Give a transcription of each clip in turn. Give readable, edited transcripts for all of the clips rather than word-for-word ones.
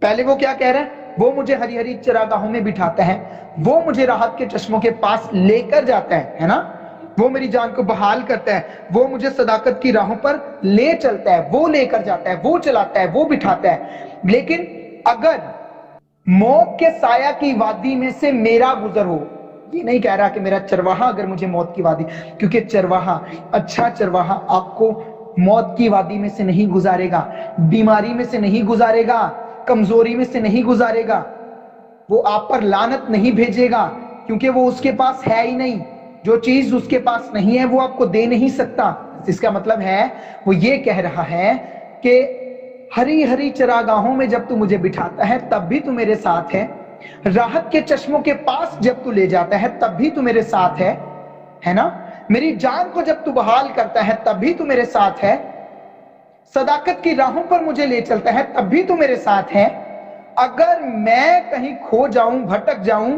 پہلے وہ کیا کہہ رہا ہے؟ وہ مجھے ہری ہری چراگاہوں میں بٹھاتا ہے، وہ مجھے راحت کے چشموں کے پاس لے کر جاتا ہے نا، وہ میری جان کو بحال کرتا ہے، وہ مجھے صداقت کی راہوں پر لے چلتا ہے، وہ لے کر جاتا ہے، وہ چلاتا ہے، وہ بٹھاتا ہے۔ لیکن اگر موت کے سایہ کی وادی میں سے میرا گزر ہو، یہ نہیں کہہ رہا کہ میرا چرواہا اگر مجھے موت کی وادی، کیونکہ چرواہا، اچھا چرواہا آپ کو موت کی وادی میں سے نہیں گزارے گا، بیماری میں سے نہیں گزارے گا، کمزوری میں سے نہیں گزارے گا، وہ آپ پر لعنت نہیں بھیجے گا، کیونکہ وہ اس کے پاس ہے ہی نہیں، جو چیز اس کے پاس نہیں ہے وہ آپ کو دے نہیں سکتا۔ اس کا مطلب ہے وہ یہ کہہ رہا ہے کہ ہری ہری چراگاہوں میں جب تو مجھے بٹھاتا ہے تب بھی تو میرے ساتھ ہے، راحت کے چشموں کے پاس جب تو لے جاتا ہے تب بھی تو میرے ساتھ ہے نا، میری جان کو جب تو بحال کرتا ہے تب بھی تو میرے ساتھ ہے، صداقت کی راہوں پر مجھے لے چلتا ہے تب بھی تو میرے ساتھ ہے۔ اگر میں کہیں کھو جاؤں، بھٹک جاؤں،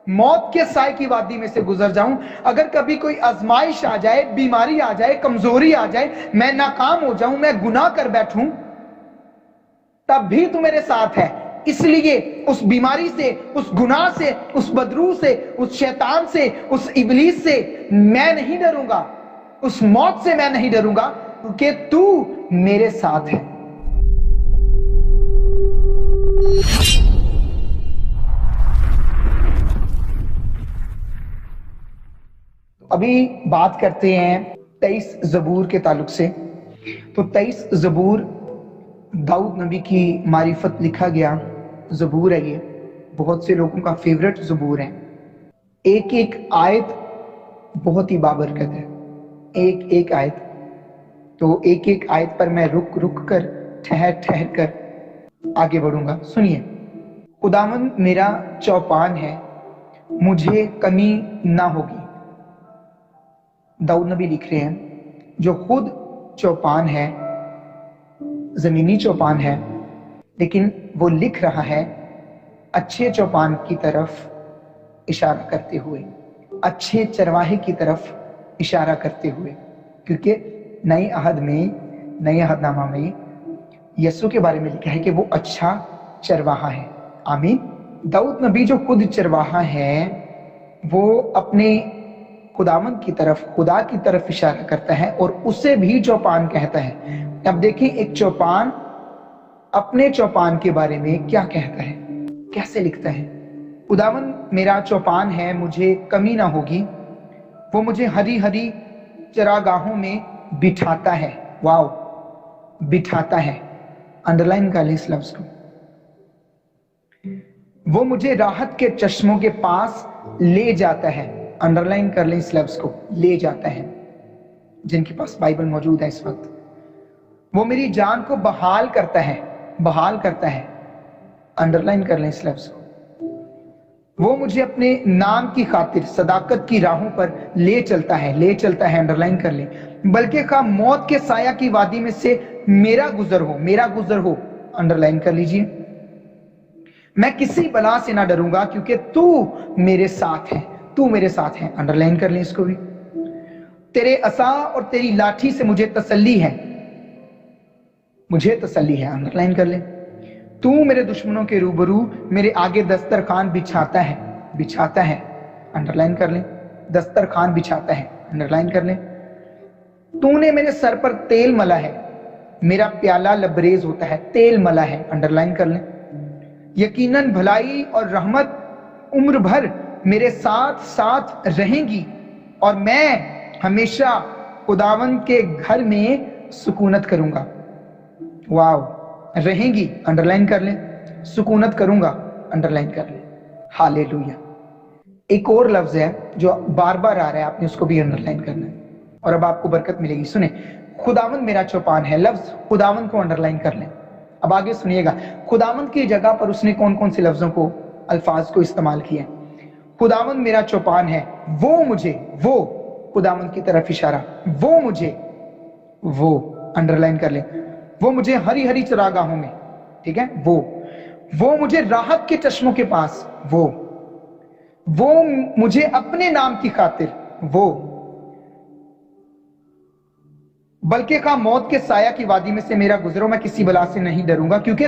موت کے سائے کی وادی میں سے گزر جاؤں، اگر کبھی کوئی آزمائش آ جائے، بیماری آ جائے، کمزوری آ جائے، میں ناکام ہو جاؤں، میں گناہ کر بیٹھوں، تب بھی تو میرے ساتھ ہے۔ اس لیے اس بیماری سے، اس گناہ سے، اس بدروح سے، اس شیطان سے، اس ابلیس سے میں نہیں ڈروں گا، اس موت سے میں نہیں ڈروں گا، کیونکہ تو میرے ساتھ ہے۔ ابھی بات کرتے ہیں 23 زبور کے تعلق سے۔ تو 23 زبور داؤد نبی کی معرفت لکھا گیا زبور ہے، یہ بہت سے لوگوں کا فیورٹ زبور ہے۔ ایک ایک آیت بہت ہی بابرکت ہے، ایک ایک آیت۔ تو ایک ایک آیت پر میں رک رک کر، ٹھہر ٹھہر کر آگے بڑھوں گا۔ سنیے، خداوند میرا چوپان ہے، مجھے کمی نہ ہوگی۔ داؤد نبی لکھ رہے ہیں جو خود چوپان ہے، زمینی چوپان ہے، لیکن وہ لکھ رہا ہے اچھے چوپان کی طرف اشارہ کرتے ہوئے، اچھے چرواہے کی طرف اشارہ کرتے ہوئے، کیونکہ نئے عہد میں، نئے عہد نامہ میں یسوع کے بارے میں لکھا ہے کہ وہ اچھا چرواہا ہے۔ آمین۔ داؤد نبی جو خود چرواہا ہے، وہ اپنے خداوند کی طرف، خدا کی طرف اشارہ کرتا ہے اور اسے بھی چوپان کہتا ہے۔ اب دیکھیں ایک چوپان اپنے چوپان کے بارے میں کیا کہتا ہے، کیسے لکھتا ہے۔ خداوند میرا چوپان ہے، مجھے کمی نہ ہوگی، وہ مجھے ہری ہری چراگاہوں میں بٹھاتا ہے۔ واو، بٹھاتا ہے، انڈرلائن کر لیں اس لفظ کو۔ وہ مجھے راحت کے چشموں کے پاس لے جاتا ہے، انڈرلائن کر لیں اس لفظ کو، لے جاتا ہے۔ جن کے پاس بائبل موجود ہے اس وقت، وہ میری جان کو بحال کرتا ہے، بحال کرتا ہے، انڈرلائن کر لیں اس لفظ کو۔ وہ مجھے اپنے نام کی خاطر صداقت کی راہوں پر لے چلتا ہے، لے چلتا ہے، انڈرلائن کر لیں۔ بلکہ خواہ موت کے سایہ کی وادی میں سے میرا گزر ہو، میرا گزر ہو، انڈرلائن کر لیجئے، میں کسی بلا سے نہ ڈروں گا، کیونکہ تو میرے ساتھ ہے، تو میرے ساتھ ہے، انڈرلائن کر لیں اس کو بھی۔ تیرے عصا اور تیری لاٹھی سے مجھے تسلی ہے، مجھے تسلی ہے، انڈرلائن کر لیں۔ تو میرے دشمنوں کے روبرو میرے آگے دسترخوان بچھاتا ہے، بچھاتا ہے، انڈرلائن کر لیں، دسترخوان بچھاتا ہے، انڈرلائن کر لیں۔ تو نے میرے سر پر تیل ملا ہے، میرا پیالہ لبریز ہوتا ہے، تیل ملا ہے، انڈرلائن کر لیں۔ یقیناً بھلائی اور رحمت عمر بھر میرے ساتھ ساتھ رہیں گی، اور میں ہمیشہ خداوند کے گھر میں سکونت کروں گا۔ واو، رہیں گی، انڈرلائن کر لیں، سکونت کروں گا، انڈرلائن کر لیں۔ ہالےلویا۔ ایک اور لفظ ہے جو بار بار آ رہا ہے، آپ نے اس کو بھی انڈرلائن کرنا ہے اور اب آپ کو برکت ملے گی۔ سنیں، خداوند میرا چوپان ہے، لفظ خداوند کو انڈرلائن کر لیں۔ اب آگے سنیے گا، خداوند کی جگہ پر اس نے کون کون سے لفظوں کو، الفاظ کو استعمال کیا۔ خداوند میرا چوپان ہے، وہ مجھے، وہ خداوند کی طرف اشارہ، وہ مجھے، وہ انڈرلائن کر لیں، وہ مجھے ہری ہری چراگاہوں میں، ٹھیک ہے، وہ مجھے راحت کے چشموں کے پاس، وہ مجھے اپنے نام کی خاطر، وہ بلکہ خواہ موت کے سایہ کی وادی میں سے میرا گزرو، میں کسی بلا سے نہیں ڈروں گا، کیونکہ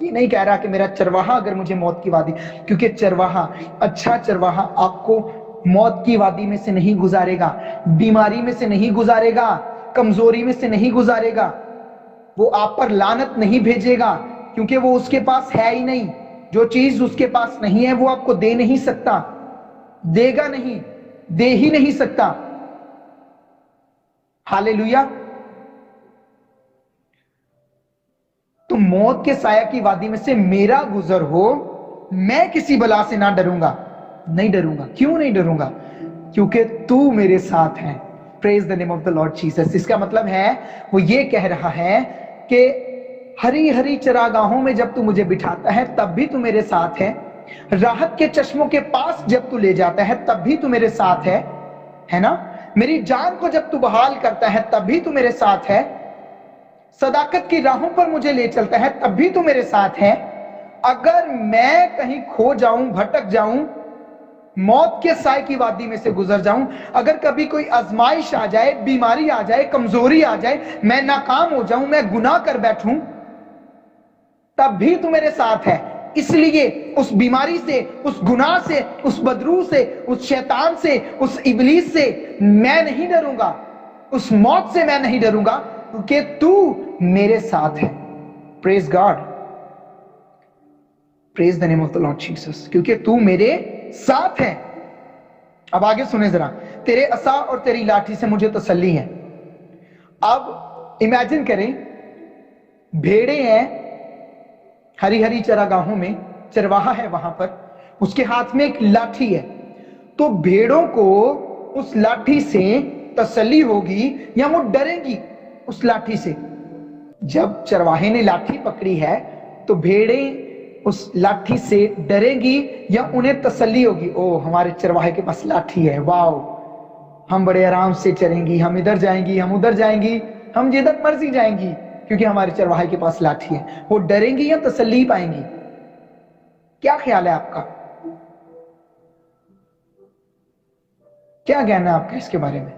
یہ نہیں کہہ رہا کہ میرا چرواہا اگر مجھے موت کی وادی، کیونکہ چرواہا، اچھا چرواہا آپ کو موت کی وادی میں سے نہیں گزارے گا، بیماری میں سے نہیں گزارے گا، کمزوری میں سے نہیں گزارے گا، وہ آپ پر لعنت نہیں بھیجے گا، کیونکہ وہ اس کے پاس ہے ہی نہیں۔ جو چیز اس کے پاس نہیں ہے وہ آپ کو دے نہیں سکتا، دے گا نہیں، دے ہی نہیں سکتا۔ ہاللیلویا۔ تو موت کے سایہ کی وادی میں سے میرا گزر ہو، میں کسی بلا سے نہ ڈروں گا، نہیں ڈروں گا۔ کیوں نہیں ڈروں گا؟ کیونکہ تو میرے ساتھ ہے۔ پریز the name of the Lord Jesus۔ اس کا مطلب ہے وہ یہ کہہ رہا ہے کہ ہری ہری چراگاہوں میں جب تو مجھے بٹھاتا ہے تب بھی تو میرے ساتھ ہے، راحت کے چشموں کے پاس جب تو لے جاتا ہے تب بھی تو میرے ساتھ ہے نا؟ میری جان کو جب تو بحال کرتا ہے تب بھی تو میرے ساتھ ہے، صداقت کی راہوں پر مجھے لے چلتا ہے تب بھی تو میرے ساتھ ہے۔ اگر میں کہیں کھو جاؤں، بھٹک جاؤں، موت کے سائے کی وادی میں سے گزر جاؤں، اگر کبھی کوئی آزمائش آ جائے، بیماری آ جائے، کمزوری آ جائے، میں ناکام ہو جاؤں، میں گناہ کر بیٹھوں، تب بھی تو میرے ساتھ ہے۔ اس لیے اس بیماری سے، اس گناہ سے، اس بدروح سے، اس شیطان سے، اس ابلیس سے میں نہیں ڈروں گا، اس موت سے میں نہیں ڈروں گا، کیونکہ تو میرے ساتھ ہے۔ Praise God, praise the name of the Lord Jesus۔ کیونکہ تو میرے ساتھ ہے۔ اب آگے سنیں ذرا، تیرے عصا اور تیری لاٹھی سے مجھے تسلی ہے۔ اب امیجن کریں، بھیڑیں ہیں ہری ہری چراگاہوں میں، چرواہا ہے وہاں پر، اس کے ہاتھ میں ایک لاٹھی ہے، تو بھیڑوں کو اس لاٹھی سے تسلی ہوگی یا وہ ڈریں گی اس لاٹھی سے؟ جب چرواہے نے لاٹھی پکڑی ہے تو بھیڑیں اس لاٹھی سے ڈریں گی یا انہیں تسلی ہوگی؟ او ہمارے چرواہے کے پاس لاٹھی ہے، واو، ہم بڑے آرام سے چریں گی، ہم ادھر جائیں گی، ہم ادھر جائیں گی، ہم جدھر مرضی جائیں گی، کیونکہ ہمارے چرواہے کے پاس لاٹھی ہے۔ وہ ڈریں گی یا تسلی پائیں گی؟ کیا خیال ہے آپ کا؟ کیا کہنا ہے آپ کا اس کے بارے میں؟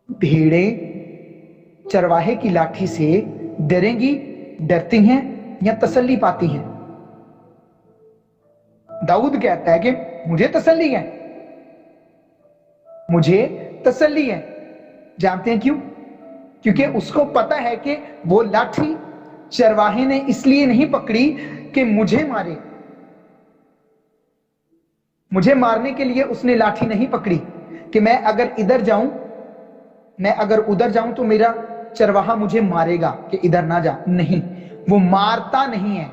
بھیڑیں چرواہے کی لاٹھی سے ڈریں گی، ڈرتی ہیں یا تسلی پاتی ہیں؟ داؤد کہتا ہے کہ مجھے تسلی ہے، مجھے تسلی ہے۔ جانتے ہیں کیوں؟ کیونکہ اس کو پتا ہے کہ وہ لاٹھی چرواہے نے اس لیے نہیں پکڑی کہ مجھے مارے، مجھے مارنے کے لیے اس نے لاٹھی نہیں پکڑی کہ میں اگر ادھر جاؤں، میں اگر ادھر جاؤں تو میرا چرواہا مجھے مارے گا کہ ادھر نہ جا۔ نہیں، وہ مارتا نہیں ہے،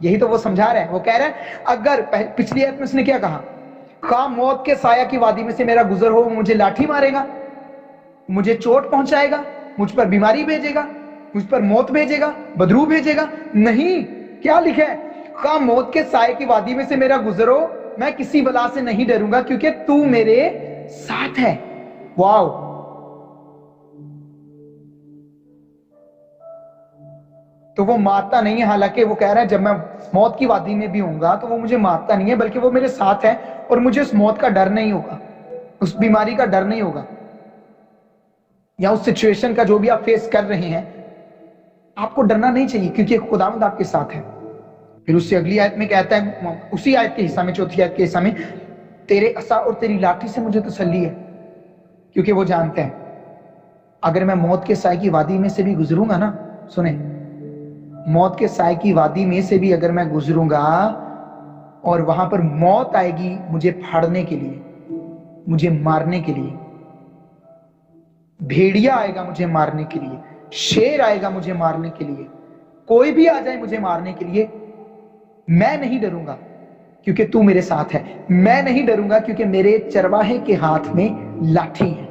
یہی تو وہ سمجھا رہا ہے۔ وہ کہہ رہا ہے اگر پچھلی آیت میں اس نے کیا کہا؟ خواہ موت کے سایہ کی وادی میں سے میرا گزر ہو، مجھے لاٹھی مارے گا، مجھے چوٹ پہنچائے گا، مجھ پر بیماری بھیجے گا، مجھ پر موت بھیجے گا، بدروح بھیجے گا۔ نہیں، کیا لکھا ہے؟ خواہ موت کے سائے کی وادی میں سے میرا گزر ہو، میں کسی بلا سے نہیں ڈروں گا، کیونکہ تو میرے ساتھ ہے۔ واو، تو وہ مارتا نہیں ہے، حالانکہ وہ کہہ رہا ہے جب میں موت کی وادی میں بھی ہوں گا تو وہ مجھے مارتا نہیں ہے، بلکہ وہ میرے ساتھ ہے، اور مجھے اس موت کا ڈر نہیں ہوگا، اس بیماری کا ڈر نہیں ہوگا، یا اس سچویشن کا جو بھی آپ فیس کر رہے ہیں، آپ کو ڈرنا نہیں چاہیے، کیونکہ خداوند آپ کے ساتھ ہے۔ پھر اس سے اگلی آیت میں کہتا ہے، اسی آیت کے حصہ میں، چوتھی آیت کے حصہ میں، تیرے عصا اور تیری لاٹھی سے مجھے تسلی ہے، کیونکہ وہ جانتے ہیں اگر میں موت کے سائے کی وادی میں سے بھی گزروں گا نا، سنیں، موت کے سائے کی وادی میں سے بھی اگر میں گزروں گا اور وہاں پر موت آئے گی مجھے پھاڑنے کے لیے، مجھے مارنے کے لیے، بھیڑیا آئے گا مجھے مارنے کے لیے، شیر آئے گا مجھے مارنے کے لیے، کوئی بھی آ جائے مجھے مارنے کے لیے، میں نہیں ڈروں گا کیونکہ تو میرے ساتھ ہے۔ میں نہیں ڈروں گا کیونکہ میرے چرواہے کے ہاتھ میں لاٹھی ہے۔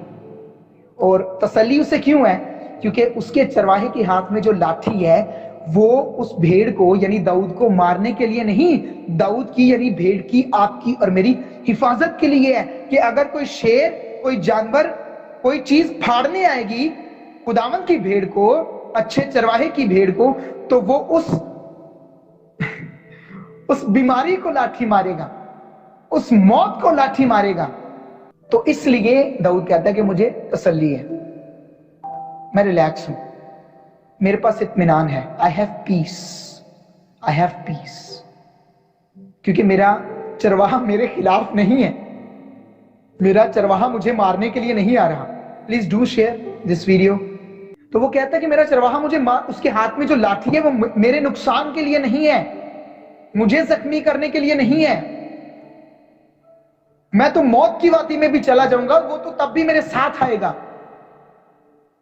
اور تسلی اسے کیوں ہے؟ کیونکہ اس کے چرواہے کے ہاتھ میں جو لاٹھی ہے وہ اس بھیڑ کو یعنی داؤد کو مارنے کے لیے نہیں، داؤد کی یعنی بھیڑ کی، آپ کی اور میری حفاظت کے لیے ہے، کہ اگر کوئی شیر، کوئی جانور، کوئی چیز پھاڑنے آئے گی خداوند کی بھیڑ کو، اچھے چرواہے کی بھیڑ کو، تو وہ اس بیماری کو لاٹھی مارے گا، اس موت کو لاٹھی مارے گا۔ تو اس لیے داؤد کہتا ہے کہ مجھے تسلی ہے، میں ریلیکس ہوں، میرے پاس اطمینان ہے، I have peace۔ I have peace. کیونکہ میرا چرواہا میرے خلاف نہیں ہے، میرا چرواہا مجھے مارنے کے لیے نہیں آ رہا. Please do share this video. تو وہ کہتا ہے کہ میرا چرواہا مجھے اس کے ہاتھ میں جو لاٹھی ہے وہ میرے نقصان کے لیے نہیں ہے، مجھے زخمی کرنے کے لیے نہیں ہے. میں تو موت کی وادی میں بھی چلا جاؤں گا، وہ تو تب بھی میرے ساتھ آئے گا.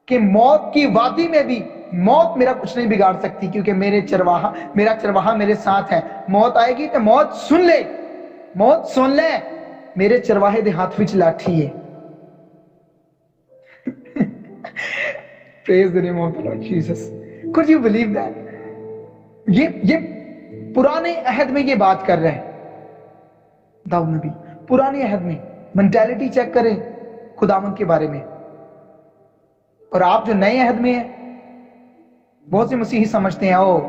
کہ موت کی وادی میں بھی موت میرا کچھ نہیں بگاڑ سکتی، کیونکہ میرا چرواہا میرے ساتھ ہے. موت آئے گی تو موت سن لے، موت سن لے، میرے چرواہے دے ہاتھ وچ لاٹھی ہے. Praise the name of the Lord Jesus. Could you believe that? یہ پرانے عہد میں یہ بات کر رہے ہیں داؤد نبی. پرانے عہد میں مینٹیلٹی چیک کریں خداوند کے بارے میں. اور آپ جو نئے عہد میں ہیں، بہت سے مسیحی سمجھتے ہیں او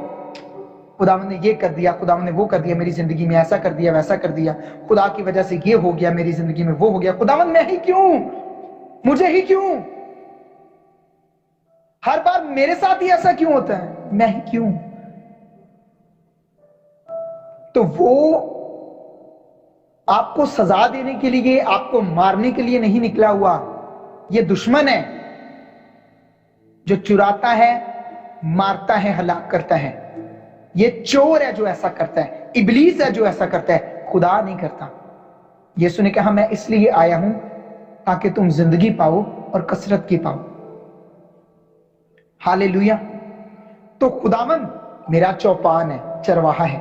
خداوند نے یہ کر دیا، خداوند نے وہ کر دیا میری زندگی میں، ایسا کر دیا ویسا کر دیا، خدا کی وجہ سے یہ ہو گیا میری زندگی میں، وہ ہو گیا. خداوند میں ہی کیوں، مجھے ہی کیوں، ہر بار میرے ساتھ ہی ایسا کیوں ہوتا ہے، میں ہی کیوں. تو وہ آپ کو سزا دینے کے لیے، آپ کو مارنے کے لیے نہیں نکلا ہوا. یہ دشمن ہے جو چراتا ہے، مارتا ہے، ہلاک کرتا ہے. یہ چور ہے جو ایسا کرتا ہے، ابلیس ہے جو ایسا کرتا ہے، خدا نہیں کرتا. یسوع نے کہا میں اس لیے آیا ہوں تاکہ تم زندگی پاؤ اور کثرت کی پاؤ. ہالےلویا. تو خداوند میرا چوپان ہے، چرواہا ہے.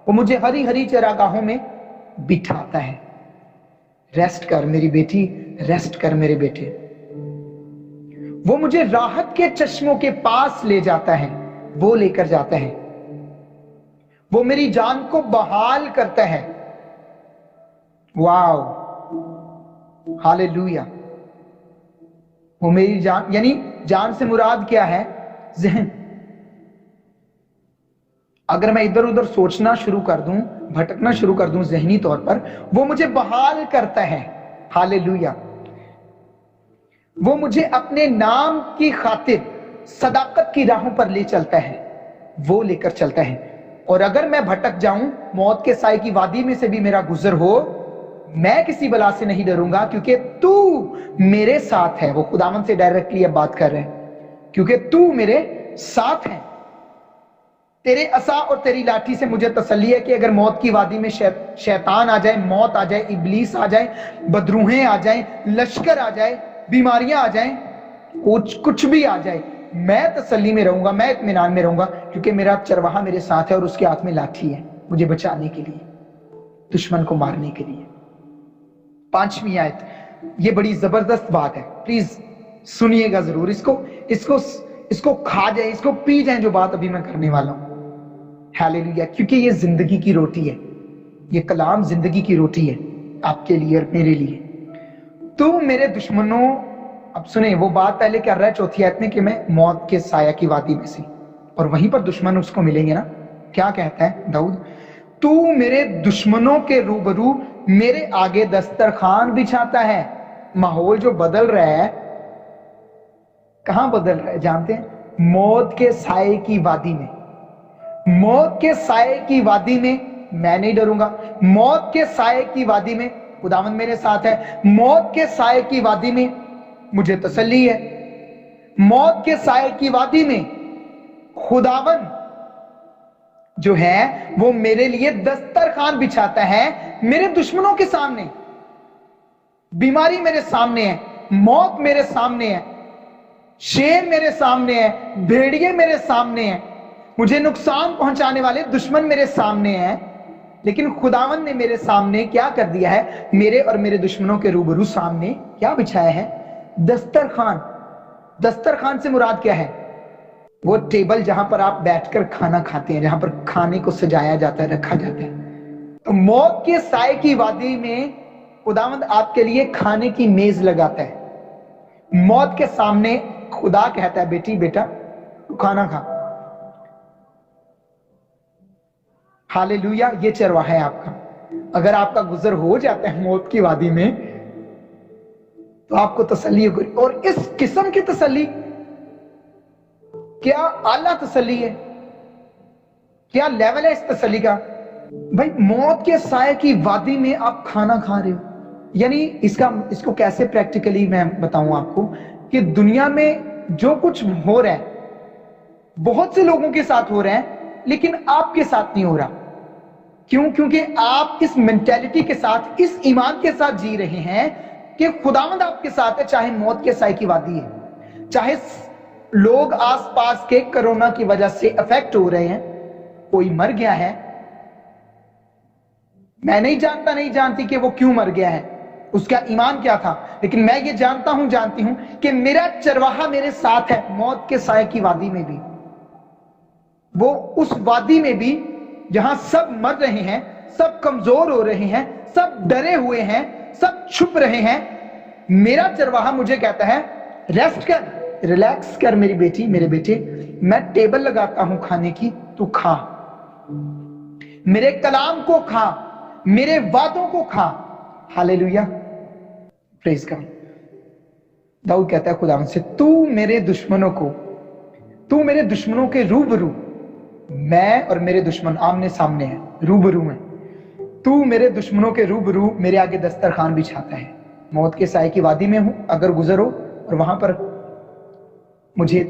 وہ مجھے ہری ہری چراگاہوں میں بٹھاتا ہے. ریسٹ کر میری بیٹی، ریسٹ کر میرے بیٹے. وہ مجھے راحت کے چشموں کے پاس لے جاتا ہے، وہ لے کر جاتا ہے. وہ میری جان کو بحال کرتا ہے. واو، ہالےلویا. وہ میری جان، یعنی جان سے مراد کیا ہے؟ ذہن. اگر میں ادھر ادھر سوچنا شروع کر دوں، بھٹکنا شروع کر دوں ذہنی طور پر، وہ مجھے بحال کرتا ہے. ہالےلویا. وہ مجھے اپنے نام کی خاطر صداقت کی راہوں پر لے چلتا ہے، وہ لے کر چلتا ہے. اور اگر میں بھٹک جاؤں، موت کے سائے کی وادی میں سے بھی میرا گزر ہو، میں کسی بلا سے نہیں ڈروں گا، کیونکہ تو میرے ساتھ ہے. وہ خداوند سے ڈائریکٹلی اب بات کر رہے ہیں، کیونکہ تو میرے ساتھ ہے. تیرے عصا اور تیری لاٹھی سے مجھے تسلی ہے کہ اگر موت کی وادی میں شیطان آ جائے، موت آ جائے، ابلیس آ جائے، بدروہیں آ جائیں، لشکر آ جائے، بیماریاں آ جائیں، کچھ بھی آ جائے، میں تسلی میں رہوں گا، میں اطمینان میں رہوں گا، کیونکہ میرا چرواہا میرے ساتھ ہے اور اس کے ہاتھ میں لاٹھی ہے مجھے بچانے کے لیے، دشمن کو مارنے کے لیے. 5ویں آیت، یہ بڑی زبردست بات ہے. پلیز سنیے گا ضرور. اس کو کھا جائیں، اس کو پی جائیں جو بات ابھی میں کرنے والا ہوں. ہالےلویا. کیونکہ یہ زندگی کی روٹی ہے، یہ کلام زندگی کی روٹی ہے آپ کے لیے اور میرے لیے. تو میرے دشمنوں، اب سنیں وہ بات پہلے کر رہا ہے 4 آیت میں کہ میں موت کے سایہ کی وادی میں سے، اور وہیں پر دشمن اس کو ملیں گے نا. کیا کہتا ہے داؤد؟ تو میرے دشمنوں کے روبرو میرے آگے دسترخوان بچھاتا ہے. ماحول جو بدل رہا ہے، کہاں بدل رہا ہے جانتے ہیں؟ موت کے سائے کی وادی میں. موت کے سائے کی وادی میں میں نہیں ڈروں گا. موت کے سائے کی وادی میں خداوند میرے ساتھ ہے. موت کے سائے کی وادی میں مجھے تسلی ہے. موت کے سائے کی وادی میں خداوند جو ہے وہ میرے لیے دسترخوان بچھاتا ہے میرے دشمنوں کے سامنے. بیماری میرے سامنے ہے، موت میرے سامنے ہے، شیر میرے سامنے ہے، بھیڑیے میرے سامنے ہیں، مجھے نقصان پہنچانے والے دشمن میرے سامنے ہیں. لیکن خداوند نے میرے سامنے کیا کر دیا ہے؟ میرے اور میرے دشمنوں کے روبرو سامنے کیا بچھایا ہے؟ دسترخوان. دسترخوان سے مراد کیا ہے؟ وہ ٹیبل جہاں پر آپ بیٹھ کر کھانا کھاتے ہیں، جہاں پر کھانے کو سجایا جاتا ہے، رکھا جاتا ہے. تو موت کے سائے کی وادی میں خداوند آپ کے لیے کھانے کی میز لگاتا ہے. موت کے سامنے خدا کہتا ہے بیٹی بیٹا کھانا کھا. ہالےلویا. یہ چرواہا ہے آپ کا. اگر آپ کا گزر ہو جاتا ہے موت کی وادی میں تو آپ کو تسلی ہوگی، اور اس قسم کی تسلی کیا اعلیٰ تسلی ہے. کیا لیول ہے اس تسلی کا؟ بھائی موت کے سائے کی وادی میں آپ کھانا کھا رہے ہو، یعنی اس کو کیسے پریکٹیکلی میں بتاؤں آپ کو کہ دنیا میں جو کچھ ہو رہا ہے بہت سے لوگوں کے ساتھ ہو رہا ہے لیکن آپ کے ساتھ نہیں ہو رہا. کیوں؟ کیونکہ آپ اس مینٹیلٹی کے ساتھ، اس ایمان کے ساتھ جی رہے ہیں کہ خداوند آپ کے ساتھ ہے، چاہے موت کے سائے کی وادی ہے، چاہے لوگ آس پاس کے کرونا کی وجہ سے افیکٹ ہو رہے ہیں، کوئی مر گیا ہے، میں نہیں جانتا، نہیں جانتی کہ وہ کیوں مر گیا ہے، اس کا ایمان کیا تھا، لیکن میں یہ جانتا ہوں، جانتی ہوں کہ میرا چرواہا میرے ساتھ ہے موت کے سائے کی وادی میں بھی. وہ اس وادی میں بھی جہاں سب مر رہے ہیں، سب کمزور ہو رہے ہیں، سب ڈرے ہوئے ہیں، سب چھپ رہے ہیں، میرا چرواہا مجھے کہتا ہے ریسٹ کر، ریلیکس کر میری بیٹی، میرے بیٹے، میں ٹیبل لگاتا ہوں کھانے کی، تو کھا، میرے کلام کو کھا، میرے وعدوں کو کھا. ہاللیلویہ، پریز گاڈ. داؤد کہتا ہے خداوند سے، تو میرے دشمنوں کے روبرو، میں اور میرے دشمن آمنے سامنے ہیں، روبرو ہیں، تو میرے دشمنوں کے روبرو میرے آگے دسترخوان بچھاتا ہے. موت کے سائے کی وادی میں ہوں اگر گزرو اور وہاں پر مجھے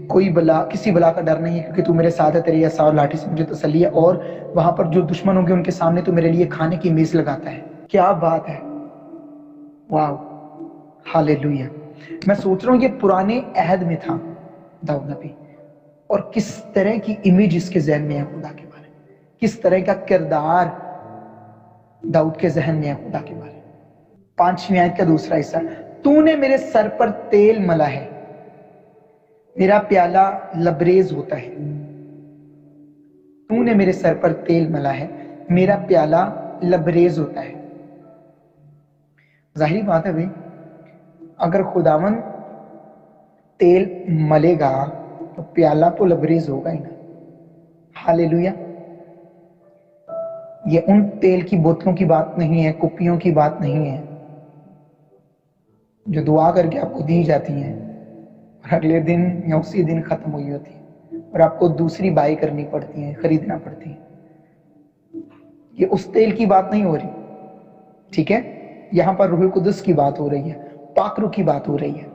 کوئی بلا، کسی بلا کا ڈر نہیں ہے، کیونکہ تو میرے ساتھ ہے، تیری عصا اور لاٹھی سے مجھے تسلی ہے، اور وہاں پر جو دشمن ہوں گے ان کے سامنے تو میرے لیے کھانے کی میز لگاتا ہے. کیا بات ہے، واو، ہاللیلویہ. میں سوچ رہا ہوں یہ پرانے عہد میں تھا داؤد نبی، اور کس طرح کی امیج اس کے ذہن میں ہے خدا کے بارے میں، کس طرح کا کردار داؤد کے ذہن میں ہے خدا کے بارے میں. 5ویں آیت کا دوسرا حصہ، تو نے میرے سر پر تیل ملا ہے، میرا پیالہ لبریز ہوتا ہے. تو نے میرے سر پر تیل ملا ہے، میرا پیالہ لبریز ہوتا ہے. ظاہری بات ہے بھائی، اگر خداوند تیل ملے گا تو پیالہ تو لبریز ہوگا ہی نا. ہاللیلویہ. یہ ان تیل کی بوتلوں کی بات نہیں ہے، کپیوں کی بات نہیں ہے جو دعا کر کے آپ کو دی جاتی ہیں اور اگلے دن یا اسی دن ختم ہوئی ہوتی ہے اور آپ کو دوسری بائی کرنی پڑتی ہیں، خریدنا پڑتی ہے. یہ اس تیل کی بات نہیں ہو رہی، ٹھیک ہے؟ یہاں پر روح القدس کی بات ہو رہی ہے، پاکرو کی بات ہو رہی ہے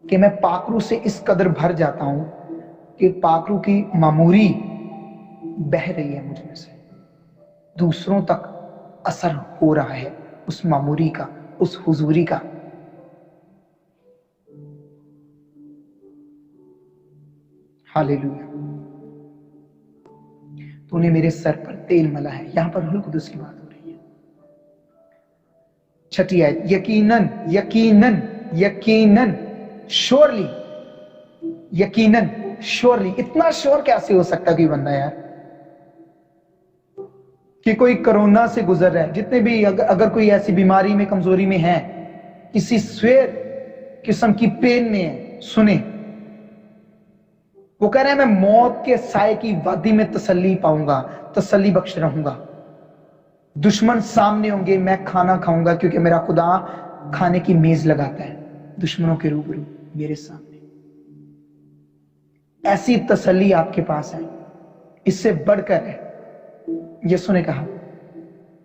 کہ میں پاکرو سے اس قدر بھر جاتا ہوں کہ پاکرو کی معموری بہ رہی ہے مجھ میں سے، دوسروں تک اثر ہو رہا ہے اس معموری کا، اس حضوری کا. ہاللیلویہ. تو نے میرے سر پر تیل ملا ہے، یہاں پر روح القدس کی بات ہو رہی ہے. 6 آیت، یقیناً یقیناً یقیناً شورلی، یقیناً شورلی. اتنا شور کیسے ہو سکتا کوئی بندہ یار کہ کوئی کرونا سے گزر رہا ہے، جتنے بھی اگر کوئی ایسی بیماری میں، کمزوری میں ہے، کسی سویر قسم کی پین میں ہے، سنیں وہ کہہ رہے ہیں میں موت کے سائے کی وادی میں تسلی پاؤں گا، تسلی بخش رہوں گا. دشمن سامنے ہوں گے، میں کھانا کھاؤں گا کیونکہ میرا خدا کھانے کی میز لگاتا ہے دشمنوں کے روبرو میرے سامنے. ایسی تسلی آپ کے پاس ہے، اس سے بڑھ کر ہے. یسوع نے کہا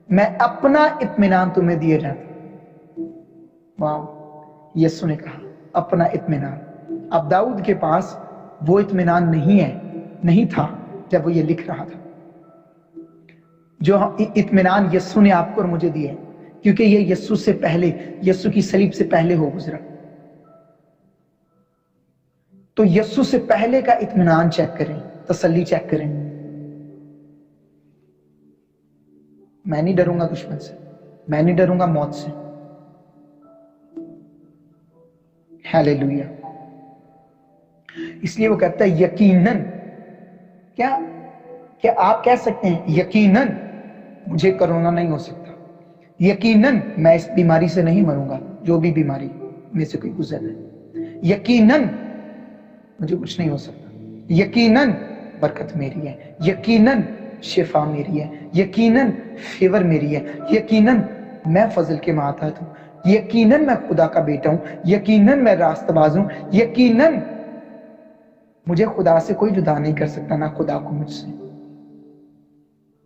میں اپنا اطمینان تمہیں دیے جاتا ہوں. واو، یسوع نے کہا اپنا اطمینان. اب داؤد کے پاس وہ اطمینان نہیں تھا جب وہ یہ لکھ رہا تھا، جو اطمینان یسوع نے آپ کو اور مجھے دیا ہے، کیونکہ یہ یسوع سے پہلے، یسوع کی صلیب سے پہلے ہو گزرا. تو یسوع سے پہلے کا اطمینان چیک کریں، تسلی چیک کریں. میں نہیں ڈروں گا دشمن سے، میں نہیں ڈروں گا موت سے. ہاللیلویہ. اس لیے وہ کہتا ہے یقیناً، کیا آپ کہہ سکتے ہیں یقیناً مجھے کرونا نہیں ہو سکتا، یقیناً میں اس بیماری سے نہیں مروں گا، جو بھی بیماری میں سے کوئی گزر ہے، یقیناً مجھے کچھ نہیں ہو سکتا، یقیناً برکت میری ہے، یقیناً شفا میری ہے، یقیناً فیور میری ہے، یقیناً میں فضل کے ماتحت ہوں، یقیناً میں خدا کا بیٹا ہوں، یقیناً میں راست باز ہوں، یقیناً مجھے خدا سے کوئی جدا نہیں کر سکتا، نہ خدا کو مجھ سے.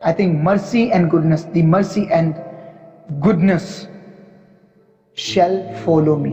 I think mercy and goodness, the mercy and goodness shall follow me,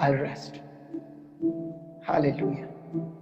I'll rest. Hallelujah.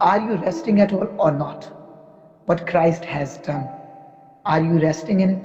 Are you resting at all or not? What Christ has done, are you resting in it?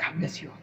God bless you.